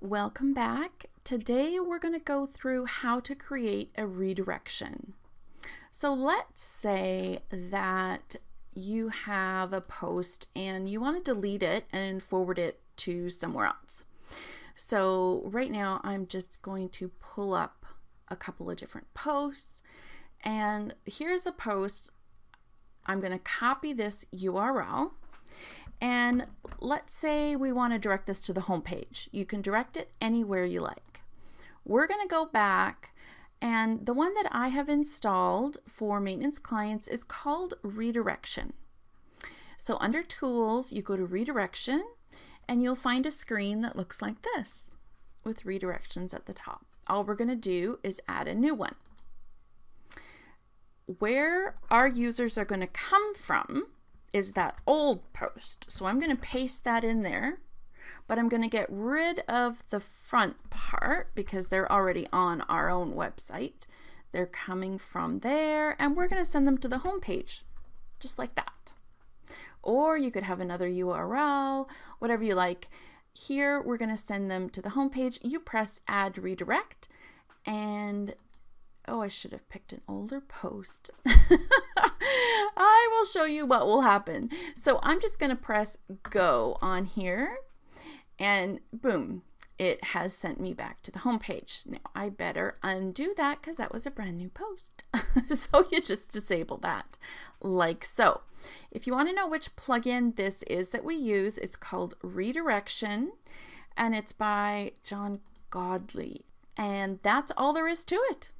Welcome back. Today we're going to go through how to create a redirection. So let's say that you have a post and you want to delete it and forward it to somewhere else. So right now I'm just going to pull up a couple of different posts, and here's a post. I'm going to copy this URL. And let's say we want to direct this to the home page. You can direct it anywhere you like. We're going to go back, and the one that I have installed for maintenance clients is called Redirection. So under Tools, you go to Redirection, and you'll find a screen that looks like this with redirections at the top. All we're going to do is add a new one. Where our users are going to come from is that old post. So I'm going to paste that in there, but I'm going to get rid of the front part because they're already on our own website. They're coming from there, and we're going to send them to the home page, just like that. Or you could have another URL, whatever you like. Here, we're going to send them to the home page. You press Add Redirect, and oh, I should have picked an older post. I will show you what will happen. So I'm just going to press Go on here, and boom, it has sent me back to the home page. Now I better undo that because that was a brand new post. So you just disable that like so. If you want to know which plugin this is that we use, it's called Redirection, and it's by John Godley. And that's all there is to it.